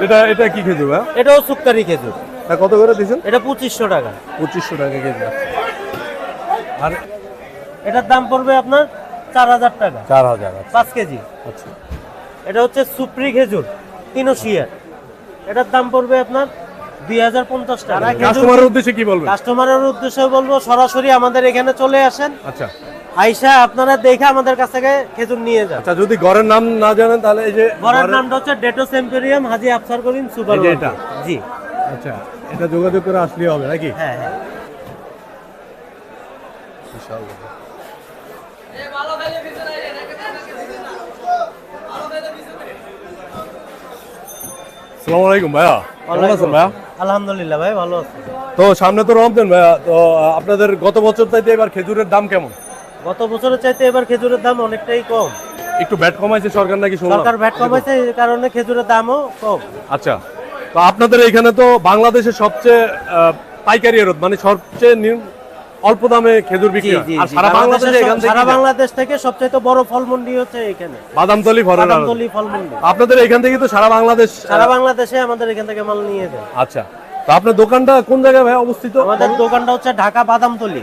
এটা এটা কি খেজুর ভাই? এটাও সুক্কারি খেজুর। কত করে দিয়েছেন? এটা 2500 টাকা। 2500 টাকা কেজি। আর এটার দাম পড়বে আপনার 4000 টাকা। 4000। 5 কেজি। আচ্ছা। এটা হচ্ছে সুপ্রি খেজুর 300। এটার দাম পড়বে আপনার 2050 টাকা। কাস্টমারের উদ্দেশ্যে কি বলবেন? কাস্টমারের উদ্দেশ্যে বলবো সরাসরি আমাদের এখানে চলে আসেন। আচ্ছা। আইসা আপনারা দেখে আমাদের কাছ থেকে খেজুর নিয়ে যান। আচ্ছা, যদি ঘরের নাম না জানেন তাহলে এই যে ঘরের নামটা হচ্ছে ডেটোস এম্পেরিয়াম হাজী আফসার করিম সুপার এই যে এটা? জি। আচ্ছা, এটা যোগাযোগ করে আসলেই হবে নাকি? হ্যাঁ হ্যাঁ। ইনশাআল্লাহ। আসসালামু আলাইকুম ভাইয়া, কেমন আছেন ভাইয়া? আলহামদুলিল্লাহ ভাই, ভালো আছি। তো সামনে তো রমজান ভাইয়া, তো আপনাদের গত বছর চাইতে এবার খেজুরের দাম কেমন? গত বছরের চাইতে এবার খেজুরের দাম অনেকটাই কম। একটু ভ্যাট কমাইছে সরকার নাকি শুনলাম? সরকার ভ্যাট কমাইছে, এই কারণে খেজুরের দামও কম। আচ্ছা, তো আপনাদের এখানে তো বাংলাদেশের সবচেয়ে পাইকারি রেট, মানে সবচেয়ে অল্প দামে খেজুর বিক্রি হয়। আর সারা বাংলাদেশে এখান থেকে সারা বাংলাদেশ থেকে সবচেয়ে বড় ফল মন্ডি হচ্ছে এখানে বাদামতলী ফলের। বাদামতলী ফল মন্ডি। আপনাদের এখান থেকে তো সারা বাংলাদেশে আমাদের এখান থেকে মাল নিয়ে যায়। আচ্ছা, তো আপনার দোকানটা কোন জায়গায় ভাই অবস্থিত? আমাদের দোকানটা হচ্ছে ঢাকা বাদামতলী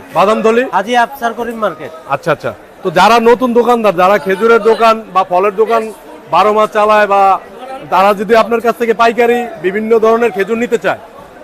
হাজী আফসার করিম মার্কেট। আচ্ছা আচ্ছা। তো যারা নতুন দোকানদার, যারা খেজুরের দোকান বা ফলের দোকান 12 মাস চালায়, বা তারা যদি আপনার কাছ থেকে পাইকারি বিভিন্ন ধরনের খেজুর নিতে চায়,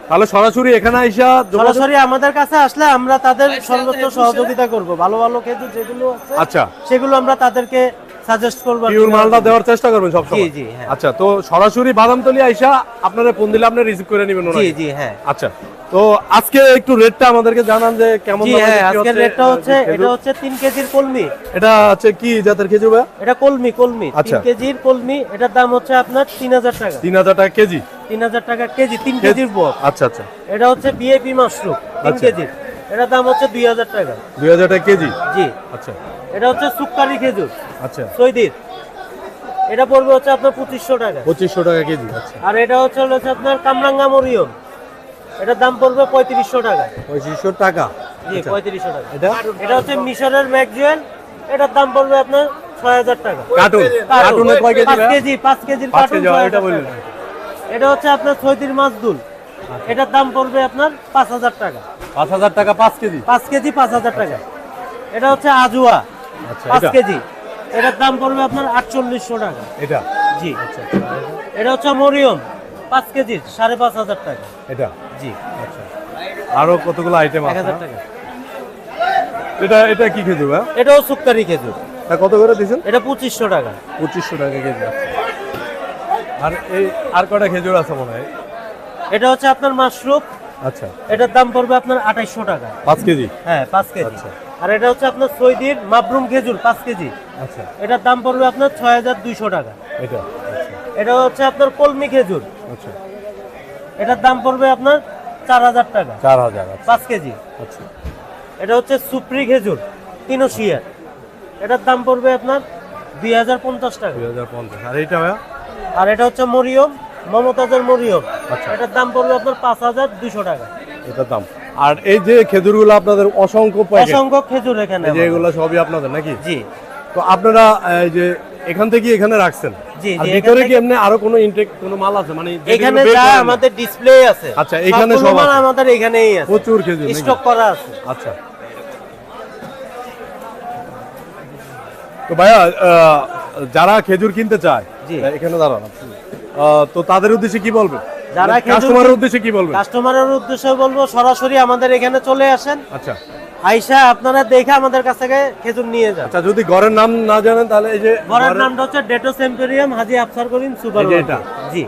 তাহলে সরাসরি এখানে আইসা সরাসরি আমাদের কাছে আসলে আমরা তাদের সর্বোচ্চ সহযোগিতা করব। ভালো ভালো খেজুর যেগুলো আছে, আচ্ছা, সেগুলো আমরা তাদেরকে সাজেস্ট করব, পিওর মালটা দেওয়ার চেষ্টা করবেন সব সময়। জি জি হ্যাঁ। আচ্ছা, তো সরাসরি বাদামতলী আইসা আপনারা ফোন দিলে আপনি রিসিভ করে নেবেন? জি জি হ্যাঁ। আচ্ছা, তো আজকে একটু রেটটা আমাদেরকে জানান যে কেমন জি হ্যাঁ, আজকের রেটটা হচ্ছে, এটা হচ্ছে 3 কেজির কলমি। এটা হচ্ছে কি জাতের খেজুর ভাই? এটা কলমি 3 কেজির কলমি। এটার দাম হচ্ছে আপনার 3000 টাকা। 3000 টাকা কেজি? 3000 টাকা কেজি, 3 কেজির বক। আচ্ছা আচ্ছা। এটা হচ্ছে বিএপি মাশরুম 3 কেজি। এটার দাম হচ্ছে 2000 টাকা। 2000 টাকা কেজি? জি। আচ্ছা। এটা হচ্ছে সুক্কারি খেজুর। আচ্ছা। সৈদির। এটা পড়বে হচ্ছে আপনার 2500 টাকা। 2500 টাকা কেজি। আচ্ছা। আর এটা হচ্ছে আপনার কামরাঙ্গা মরিয়ম। এটার দাম পড়বে 3500 টাকা। 2500 টাকা? জি, 3500 টাকা। এটা হচ্ছে মিশরের ম্যাকজুয়েল। এটার দাম পড়বে আপনার 6000 টাকা। কার্টুনে কয় কেজি? 5 কেজি, 5 কেজির কার্টুন। এটা বললেন। এটা হচ্ছে আপনার সৈদির মাসদুল। এটার দাম পড়বে আপনার 5000 টাকা। 5000 টাকা 5 কেজি? 5 কেজি 5000 টাকা। এটা হচ্ছে আজুয়া 5 কেজি। এটার দাম পড়বে আপনার 4800 টাকা। এটা? জি। আচ্ছা। এটা হচ্ছে মরিয়ম 5 কেজি 5500 টাকা। এটা? জি। আচ্ছা। আরো কতগুলো আইটেম আছে? 1000 টাকা। এটা এটা কি খেজুর ভাই? এটাও সুক্কারি খেজুর। কত করে দিয়েছেন? এটা 2500 টাকা। 2500 টাকা কেজি। আর এই আর কয়টা খেজুর আছে মনে হয়? এটা হচ্ছে আপনার মাশরুম। আচ্ছা। এটার দাম পড়বে আপনার 2800 টাকা। 5 কেজি? হ্যাঁ, 5 কেজি। আচ্ছা। আর এটা হচ্ছে আপনার সৈদির মাবরুম খেজুর 5 কেজি। আচ্ছা। এটার দাম পড়বে আপনার 6200 টাকা। এটা? আচ্ছা। এটা হচ্ছে আপনার কলমি খেজুর। আচ্ছা। এটার দাম পড়বে আপনার 4000 টাকা। 4000? 5 কেজি। আচ্ছা। এটা হচ্ছে সুপ্রি খেজুর 300। এটার দাম পড়বে আপনার 2050 টাকা। 2050। আর এইটা ভাইয়া? আর এটা হচ্ছে মরিয়ম, মমতাজের মরিয়ম। আচ্ছা। এটার দাম পড়বে আপনার 5200 টাকা। এটার দাম। আর এই যে খেজুরগুলো আপনাদের অসংখ্য প্যাকেট, অসংখ্য খেজুর এখানে, এই যে এগুলো সবই আপনাদের নাকি? জি। তো আপনারা এই যে এখান থেকে এখানে রাখছেন? জি আর জি। ভিতরে কি এমনি আরো কোনো ইনটেক কোনো মাল আছে, মানে এখানে যা আমাদের ডিসপ্লে আছে? আচ্ছা, এখানে সব মাল আমাদের এখানেই আছে, প্রচুর খেজুর স্টক করা আছে। আচ্ছা। তো ভাইয়া, যারা খেজুর কিনতে চায়, এখানে দাঁড়ান, তো তাদের উদ্দেশ্যে কি বলবেন? যারা কাস্টমারের উদ্দেশ্যে কি বলবেন? কাস্টমারের উদ্দেশ্যে বলবো সরাসরি আমাদের এখানে চলে আসেন। আচ্ছা। আইসা আপনারা দেখে আমাদের কাছ থেকে খেজুর নিয়ে যান। আচ্ছা, যদি ঘরের নাম না জানেন তাহলে এই যে ঘরের নামটা হচ্ছে ডেটোস এম্পেরিয়াম হাজী আফসার করিম সুপার। এটা? জি।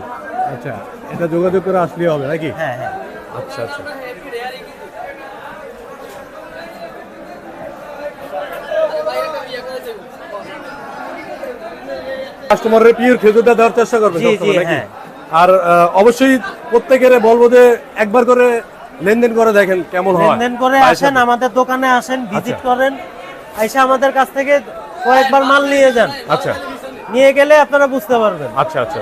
আচ্ছা, এটা যোগাযোগ করে আসলেই হবে নাকি? হ্যাঁ হ্যাঁ। আচ্ছা আচ্ছা। কাস্টমারের পিওর খেজুরটা দেওয়ার চেষ্টা করবেন সবসময় নাকি? আর অবশ্যই প্রত্যেকের বলবো যে একবার করে লেনদেন করে দেখেন কেমন হয়। লেনদেন করে আসেন, আমাদের দোকানে আসেন, ভিজিট করেন, আইসা আমাদের কাছ থেকে কয়েকবার মাল নিয়ে যান। আচ্ছা। নিয়ে গেলে আপনারা বুঝতে পারবেন। আচ্ছা আচ্ছা।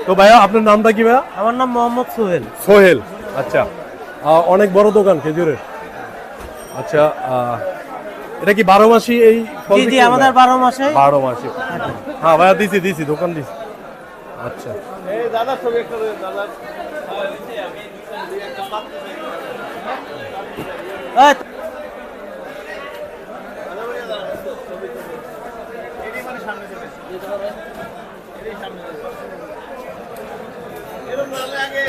তো ভাইয়া, আপনার নামটা কি ভাইয়া? আমার নাম মোহাম্মদ সোহেল। সোহেল। আচ্ছা। অনেক বড় দোকান খেজুরের। আচ্ছা, এটা কি 12 মাসই এই ফল? জি জি, আমাদের 12 মাসে। 12 মাসই। হ্যাঁ ভাইয়া, দিছি দোকান দিছি। আচ্ছা এই দাদা ছবি একটা দাদা এই, আগে